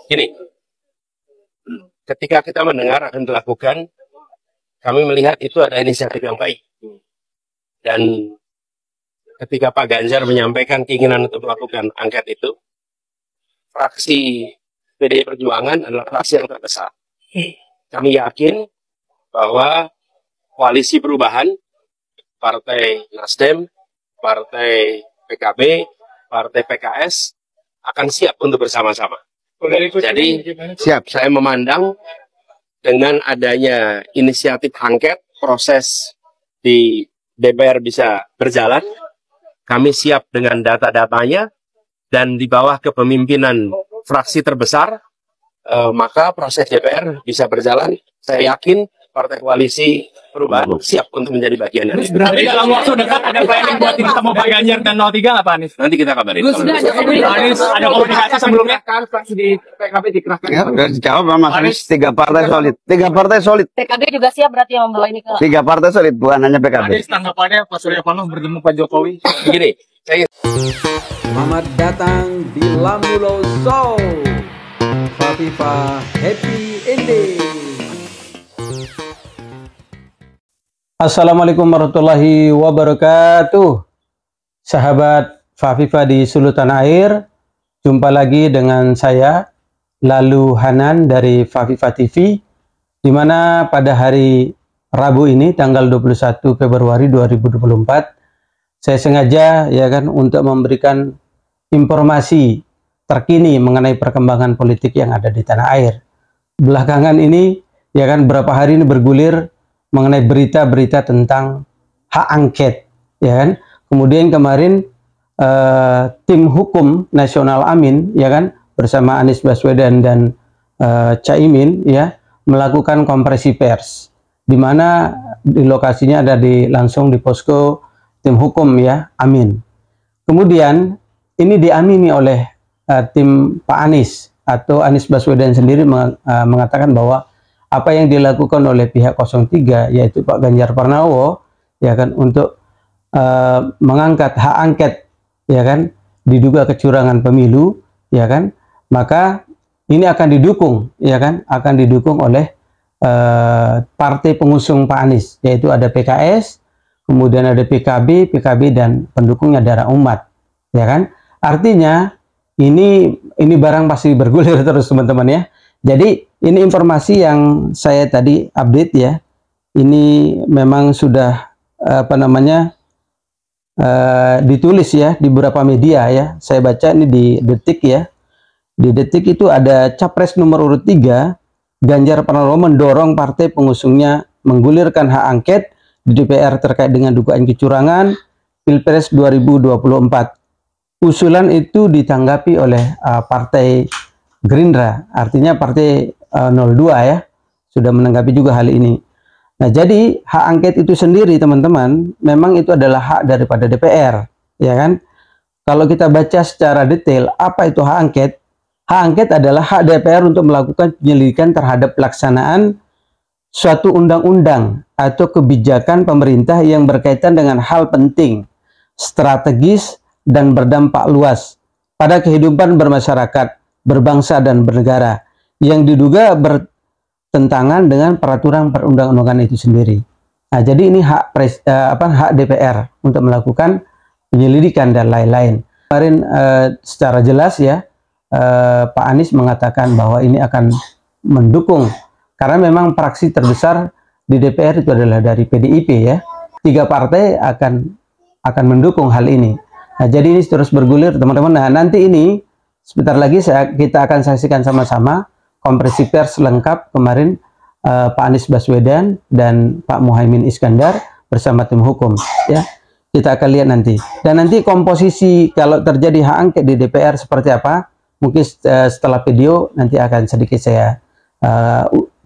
Gini, ketika kita mendengar akan dilakukan, kami melihat itu ada inisiatif yang baik. Dan ketika Pak Ganjar menyampaikan keinginan untuk melakukan angket itu, fraksi PDI Perjuangan adalah fraksi yang terbesar. Kami yakin bahwa koalisi perubahan, Partai Nasdem, Partai PKB, Partai PKS akan siap untuk bersama-sama. Jadi siap, saya memandang dengan adanya inisiatif angket, proses di DPR bisa berjalan, kami siap dengan data-datanya, dan di bawah kepemimpinan fraksi terbesar, maka proses DPR bisa berjalan. Saya yakin Partai Koalisi Perubahan siap untuk menjadi bagian dari itu. Berarti dalam waktu dekat ada planning buat ketemu Pak Ganjar dan 03 nggak Pak Anies? Nanti kita kabarin. Anies ada komunikasi sebelumnya? Kan fraksi di PKB dikerahkan. Ya, udah dijawab sama Mas Anies, 3 partai solid. 3 partai solid. PKB juga siap berarti yang membawa ini ke 3 partai solid, bukan hanya PKB. Anies tanggapannya Pak Surya Paloh bertemu Pak Jokowi. Begini, saya Selamat datang di Lamulo Show. Fafifa Happy Ending. Assalamualaikum warahmatullahi wabarakatuh. Sahabat Fafifa di seluruh tanah air, jumpa lagi dengan saya Lalu Hanan dari Fafifa TV, di mana pada hari Rabu ini tanggal 21 Februari 2024 saya sengaja untuk memberikan informasi terkini mengenai perkembangan politik yang ada di tanah air. Belakangan ini berapa hari ini bergulir mengenai berita-berita tentang hak angket, Kemudian kemarin tim hukum nasional Amin, bersama Anies Baswedan dan Caimin, melakukan konferensi pers, di mana di lokasinya ada langsung di posko tim hukum Amin. Kemudian ini diamini oleh tim Pak Anies atau Anies Baswedan sendiri mengatakan bahwa apa yang dilakukan oleh pihak 03 yaitu Pak Ganjar Pranowo untuk mengangkat hak angket diduga kecurangan pemilu maka ini akan didukung akan didukung oleh partai pengusung Pak Anies, yaitu ada PKS, kemudian ada PKB dan pendukungnya Darah Umat, artinya ini barang pasti bergulir terus teman-teman ya. Jadi ini informasi yang saya tadi update ini memang sudah ditulis di beberapa media Saya baca ini di Detik Di Detik itu ada Capres nomor urut 3 Ganjar Pranowo mendorong partai pengusungnya menggulirkan hak angket di DPR terkait dengan dugaan kecurangan Pilpres 2024. Usulan itu ditanggapi oleh Partai Gerindra, artinya Partai 02 sudah menanggapi juga hal ini. Nah, jadi hak angket itu sendiri teman-teman, memang itu adalah hak daripada DPR, Kalau kita baca secara detail, apa itu hak angket? Hak angket adalah hak DPR untuk melakukan penyelidikan terhadap pelaksanaan suatu undang-undang atau kebijakan pemerintah yang berkaitan dengan hal penting, strategis, dan berdampak luas pada kehidupan bermasyarakat, berbangsa, dan bernegara yang diduga bertentangan dengan peraturan perundang-undangan itu sendiri. Nah, jadi ini hak DPR untuk melakukan penyelidikan dan lain-lain. Kemarin secara jelas Pak Anies mengatakan bahwa ini akan mendukung, karena memang fraksi terbesar di DPR itu adalah dari PDIP 3 partai akan mendukung hal ini. Nah, jadi ini terus bergulir teman-teman. Nah, nanti ini sebentar lagi kita akan saksikan sama-sama konferensi pers lengkap kemarin Pak Anies Baswedan dan Pak Muhaimin Iskandar bersama tim hukum Kita akan lihat nanti. Dan nanti komposisi kalau terjadi hak angket di DPR seperti apa, mungkin setelah video nanti akan sedikit saya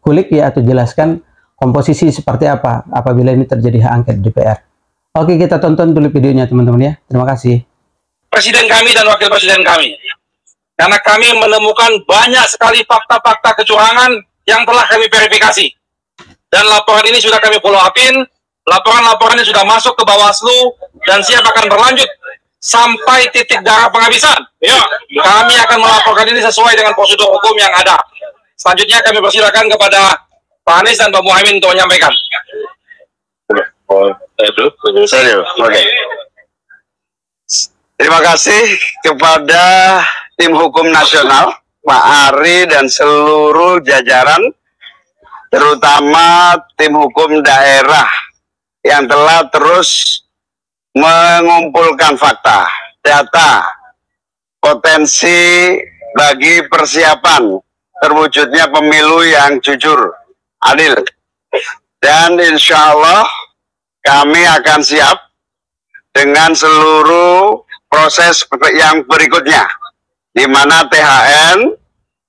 kulik atau jelaskan komposisi seperti apa apabila ini terjadi hak angket di DPR. Oke, kita tonton dulu videonya teman-teman Terima kasih. Presiden kami dan wakil presiden kami. Karena kami menemukan banyak sekali fakta-fakta kecurangan yang telah kami verifikasi. Dan laporan ini sudah kami follow up-in, laporan-laporan ini sudah masuk ke Bawaslu dan siap akan berlanjut sampai titik darah penghabisan. Ya, kami akan melaporkan ini sesuai dengan prosedur hukum yang ada. Selanjutnya kami persilakan kepada Pak Anies dan Pak Muhaimin untuk menyampaikan. Oke. Terima kasih kepada tim hukum nasional, Pak Ari dan seluruh jajaran, terutama tim hukum daerah yang telah terus mengumpulkan fakta, data, potensi bagi persiapan terwujudnya pemilu yang jujur, adil. Dan insya Allah kami akan siap dengan seluruh proses yang berikutnya, di mana THN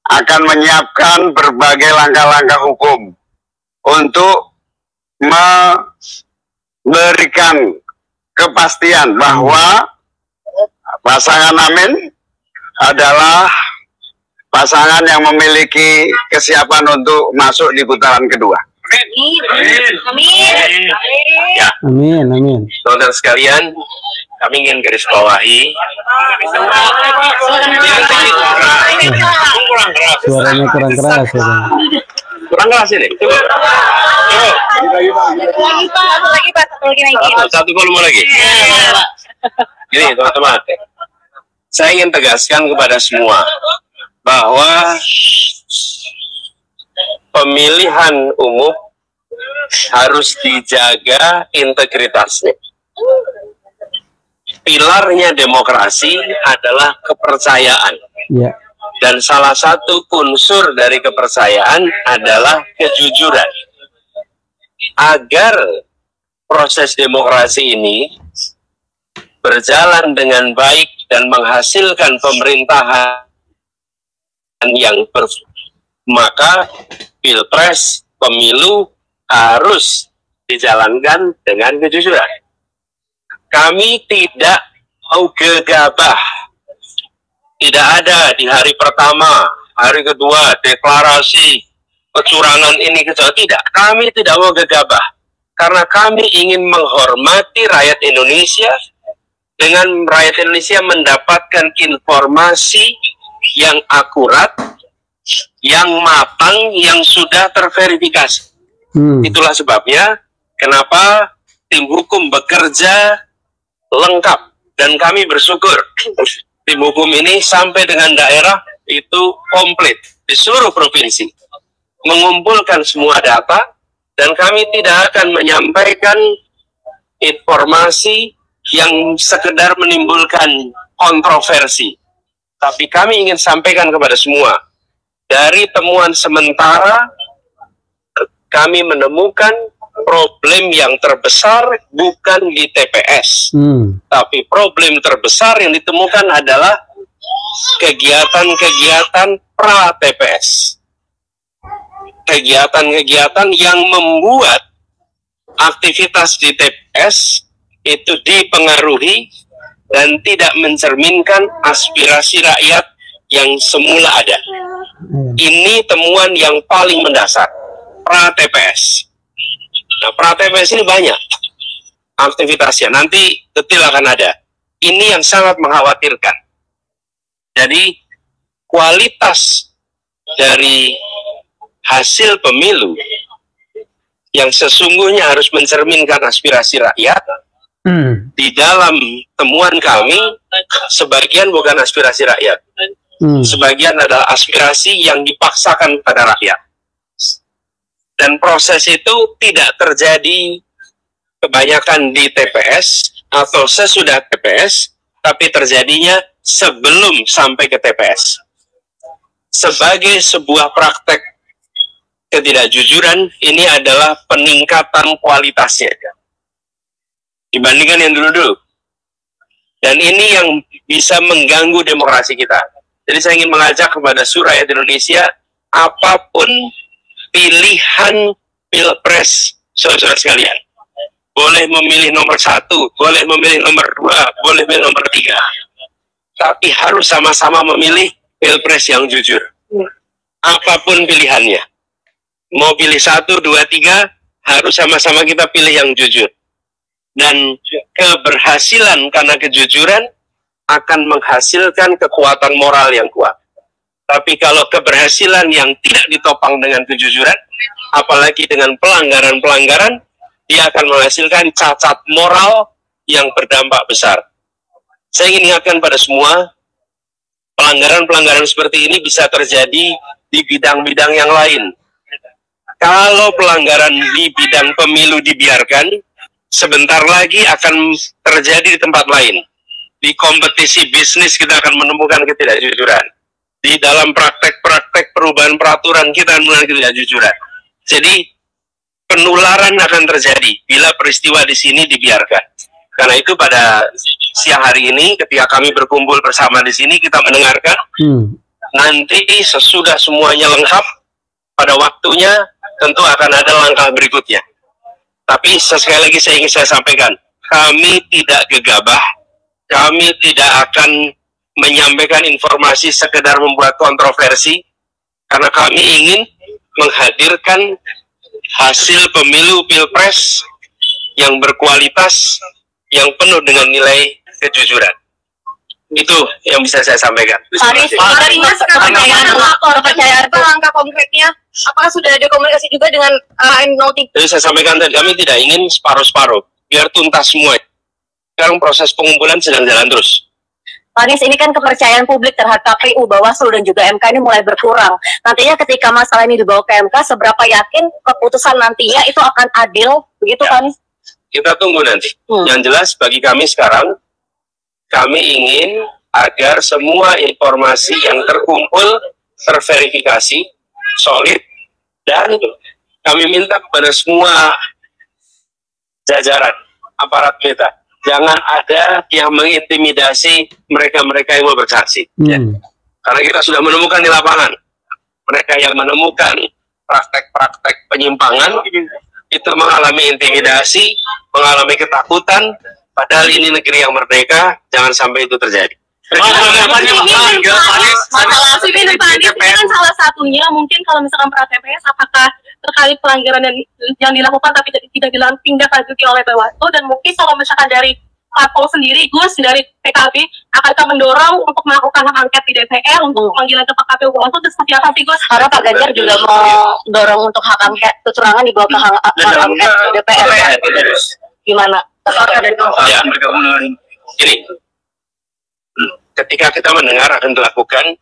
akan menyiapkan berbagai langkah-langkah hukum untuk memberikan kepastian bahwa pasangan Amin adalah pasangan yang memiliki kesiapan untuk masuk di putaran kedua. Amin. Saudara sekalian, kami ingin garis bawahi. Suaranya kurang keras ya. Kurang keras ini. Coba. Satu volume lagi. Gini teman-teman, saya ingin tegaskan kepada semua bahwa pemilihan umum harus dijaga integritasnya. Pilarnya demokrasi adalah kepercayaan. Ya. Dan salah satu unsur dari kepercayaan adalah kejujuran. Agar proses demokrasi ini berjalan dengan baik dan menghasilkan pemerintahan yang maka pilpres, pemilu harus dijalankan dengan kejujuran. Kami tidak mau gegabah. Tidak ada di hari pertama, hari kedua, deklarasi, kecurangan ini, kecurangan. Tidak, kami tidak mau gegabah. Karena kami ingin menghormati rakyat Indonesia, dengan rakyat Indonesia mendapatkan informasi yang akurat, yang matang, yang sudah terverifikasi. Itulah sebabnya kenapa tim hukum bekerja lengkap. Dan kami bersyukur tim hukum ini sampai dengan daerah itu komplit di seluruh provinsi, mengumpulkan semua data, dan kami tidak akan menyampaikan informasi yang sekedar menimbulkan kontroversi, tapi kami ingin sampaikan kepada semua, dari temuan sementara kami menemukan problem yang terbesar bukan di TPS, tapi problem terbesar yang ditemukan adalah kegiatan-kegiatan pra-TPS. Kegiatan-kegiatan yang membuat aktivitas di TPS itu dipengaruhi dan tidak mencerminkan aspirasi rakyat yang semula ada. Ini temuan yang paling mendasar, pra-TPS. Nah, pra-TPS ini banyak aktivitasnya, nanti detail akan ada. Ini yang sangat mengkhawatirkan. Jadi, kualitas dari hasil pemilu yang sesungguhnya harus mencerminkan aspirasi rakyat, di dalam temuan kami, sebagian bukan aspirasi rakyat. Sebagian adalah aspirasi yang dipaksakan pada rakyat. Dan proses itu tidak terjadi kebanyakan di TPS atau sesudah TPS, tapi terjadinya sebelum sampai ke TPS. Sebagai sebuah praktek ketidakjujuran, ini adalah peningkatan kualitasnya dibandingkan yang dulu-dulu. Dan ini yang bisa mengganggu demokrasi kita. Jadi saya ingin mengajak kepada seluruh rakyat Indonesia, apapun pilihan pilpres saudara sekalian, boleh memilih nomor 1, boleh memilih nomor 2, boleh memilih nomor 3, tapi harus sama-sama memilih pilpres yang jujur. Apapun pilihannya, mau pilih 1, 2, 3, harus sama-sama kita pilih yang jujur. Dan keberhasilan karena kejujuran akan menghasilkan kekuatan moral yang kuat. Tapi kalau keberhasilan yang tidak ditopang dengan kejujuran, apalagi dengan pelanggaran-pelanggaran, dia akan menghasilkan cacat moral yang berdampak besar. Saya ingin ingatkan pada semua, pelanggaran-pelanggaran seperti ini bisa terjadi di bidang-bidang yang lain. Kalau pelanggaran di bidang pemilu dibiarkan, sebentar lagi akan terjadi di tempat lain. Di kompetisi bisnis kita akan menemukan ketidakjujuran. Di dalam praktek-praktek perubahan peraturan kita menemukan ketidakjujuran. Jadi penularan akan terjadi bila peristiwa di sini dibiarkan. Karena itu pada siang hari ini ketika kami berkumpul bersama di sini kita mendengarkan nanti sesudah semuanya lengkap pada waktunya tentu akan ada langkah berikutnya. Tapi sekali lagi saya ingin sampaikan, kami tidak gegabah, kami tidak akan menyampaikan informasi sekedar membuat kontroversi, karena kami ingin menghadirkan hasil pemilu pilpres yang berkualitas, yang penuh dengan nilai kejujuran. Itu yang bisa saya sampaikan. Kepercayaan langkah konkretnya, apakah sudah ada komunikasi juga dengan M03? Jadi saya sampaikan tadi, kami tidak ingin separuh-separuh, biar tuntas semua. Sekarang proses pengumpulan sedang jalan terus. Pak Anies, ini kan kepercayaan publik terhadap KPU, Bawaslu, dan juga MK ini mulai berkurang. Nantinya ketika masalah ini dibawa ke MK, seberapa yakin keputusan nantinya itu akan adil? Begitu, Pak Anies? Kita tunggu nanti. Yang jelas bagi kami sekarang, kami ingin agar semua informasi yang terkumpul, terverifikasi, solid, dan kami minta kepada semua jajaran aparat kita, jangan ada yang mengintimidasi mereka-mereka yang mau bersaksi. Ya. Karena kita sudah menemukan di lapangan, mereka yang menemukan praktek-praktek penyimpangan, itu mengalami intimidasi, mengalami ketakutan, padahal ini negeri yang merdeka, jangan sampai itu terjadi. Masalah ini kan salah satunya, mungkin kalau misalkan pra-TPS, apakah terkait pelanggaran yang dilakukan tapi tidak ditindaklanjuti oleh Bawaslu, dan mungkin kalau misalkan dari Parpol sendiri, Gus dari PKB akan mendorong untuk melakukan hak angket di DPR untuk panggilan ke KPU Bawaslu, itu seperti apa sih, Gus? Karena Pak Ganjar juga mau dorong untuk hak angket kecurangan dibawa ke hak angket DPR. Gimana? Ya, ini ketika kita mendengar akan dilakukan,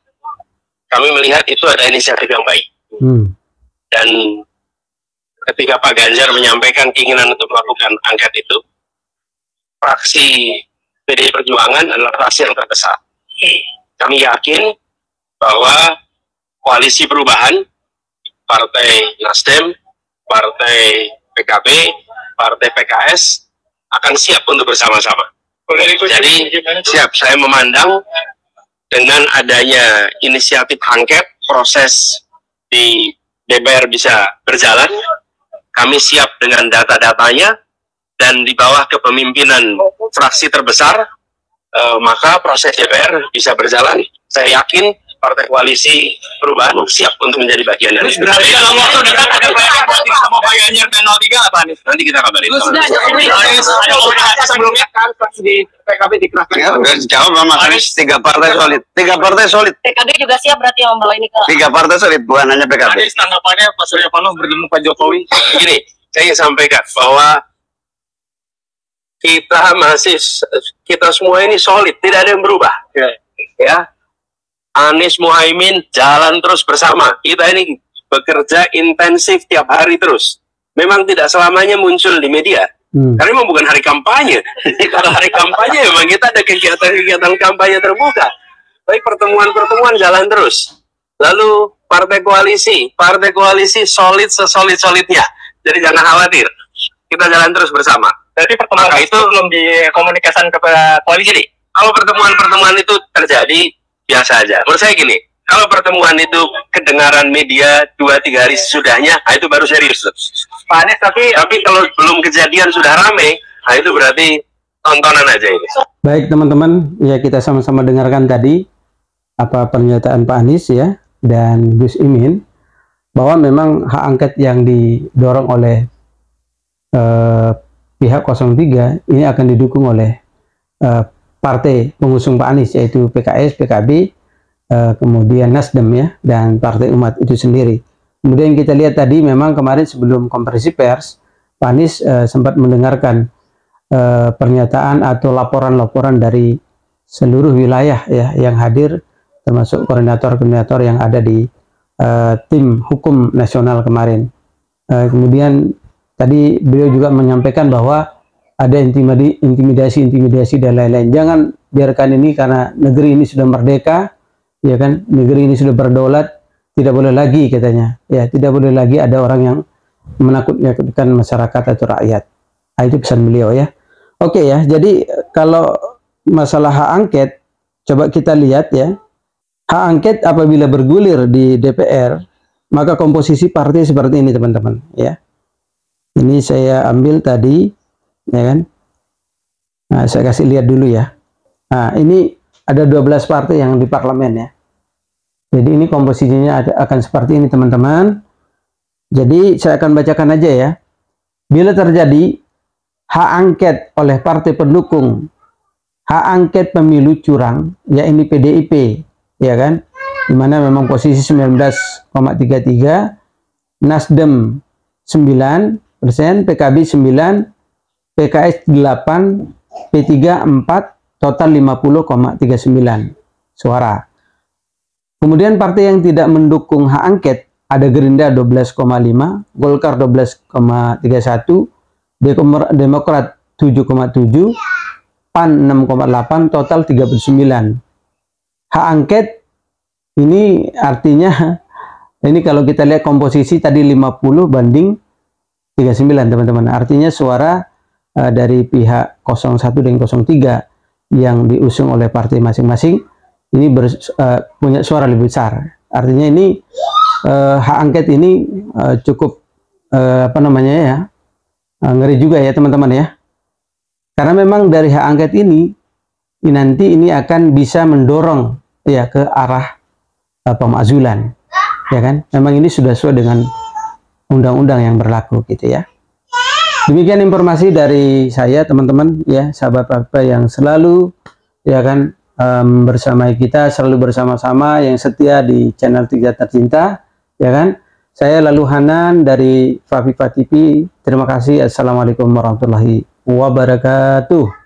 kami melihat itu ada inisiatif yang baik. Dan ketika Pak Ganjar menyampaikan keinginan untuk melakukan angket itu, fraksi PDI Perjuangan adalah fraksi yang terbesar. Kami yakin bahwa koalisi perubahan, Partai Nasdem, Partai PKB, Partai PKS akan siap untuk bersama-sama. Jadi siap, saya memandang dengan adanya inisiatif angket, proses di DPR bisa berjalan, kami siap dengan data-datanya, dan di bawah kepemimpinan fraksi terbesar, maka proses DPR bisa berjalan. Saya yakin Partai Koalisi Perubahan siap untuk menjadi bagian dari itu. Berarti dalam waktu dekat ada planning sama Pak Ganjar dan 03 apa nih? Nanti kita kabarin. Ada komunikasi sebelumnya kan di PKB dikerahkan. Ya, udah jawab Mas Anies, 3 partai solid. 3 partai solid. PKB juga siap berarti yang membawa ini ke 3 partai solid, bukan hanya PKB. Anies, tanggapannya Pak Surya Paloh bertemu Pak Jokowi. Gini, saya ingin sampaikan bahwa kita semua ini solid, tidak ada yang berubah. Ya, Anies Muhaimin jalan terus bersama. Kita ini bekerja intensif tiap hari terus. Memang tidak selamanya muncul di media. Karena memang bukan hari kampanye. Kalau hari kampanye memang kita ada kegiatan-kegiatan kampanye terbuka. Tapi pertemuan-pertemuan jalan terus. Lalu partai koalisi solid sesolid-solidnya. Jadi jangan khawatir. Kita jalan terus bersama. Jadi pertemuan itu belum dikomunikasikan kepada koalisi nih. Kalau pertemuan-pertemuan itu terjadi biasa aja. Menurut saya gini, kalau pertemuan itu kedengaran media 2-3 hari sesudahnya, nah itu baru serius. Pak Anies, tapi kalau belum kejadian sudah rame, nah itu berarti tontonan aja ini. Baik teman-teman, ya kita sama-sama dengarkan tadi apa pernyataan Pak Anies ya dan Gus Imin, bahwa memang hak angket yang didorong oleh pihak 03 ini akan didukung oleh partai pengusung Pak Anies, yaitu PKS, PKB, kemudian Nasdem ya, dan Partai Umat itu sendiri. Kemudian kita lihat tadi memang kemarin sebelum konferensi pers, Pak Anies sempat mendengarkan pernyataan atau laporan-laporan dari seluruh wilayah ya yang hadir, termasuk koordinator-koordinator yang ada di tim hukum nasional kemarin. Kemudian tadi beliau juga menyampaikan bahwa ada intimidasi dan lain-lain. Jangan biarkan ini, karena negeri ini sudah merdeka, ya kan? Negeri ini sudah berdaulat, tidak boleh lagi katanya. Ya, tidak boleh lagi ada orang yang menakut-nakutkan masyarakat atau rakyat. Nah, itu pesan beliau ya. Oke ya, jadi kalau masalah hak angket, coba kita lihat ya. Hak angket apabila bergulir di DPR, maka komposisi partai seperti ini teman-teman ya. Ini saya ambil tadi, ya kan? Nah, saya kasih lihat dulu ya. Nah, ini ada 12 partai yang di parlemen ya. Jadi ini komposisinya akan seperti ini teman-teman. Jadi saya akan bacakan aja ya. Bila terjadi hak angket oleh partai pendukung hak angket pemilu curang, ya ini PDIP, ya kan? Dimana memang posisi 19,33, Nasdem 9%, PKB 9%, PKS 8, P3 4, total 50,39 suara. Kemudian partai yang tidak mendukung hak angket ada Gerindra 12,5, Golkar 12,31, Demokrat 7,7, PAN 6,8, total 39. Hak angket ini artinya, ini kalau kita lihat komposisi tadi 50 banding 39 teman-teman. Artinya suara dari pihak 01 dan 03 yang diusung oleh partai masing-masing ini punya suara lebih besar. Artinya ini hak angket ini cukup apa namanya ya, ngeri juga ya teman-teman ya. Karena memang dari hak angket ini nanti ini akan bisa mendorong ya ke arah pemakzulan, ya kan? Memang ini sudah sesuai dengan undang-undang yang berlaku gitu ya. Demikian informasi dari saya teman-teman ya, sahabat-sahabat yang selalu ya kan bersama kita, selalu bersama-sama, yang setia di channel 3 Tercinta, ya kan? Saya Lalu Hanan dari Fafifa TV. Terima kasih. Assalamualaikum warahmatullahi wabarakatuh.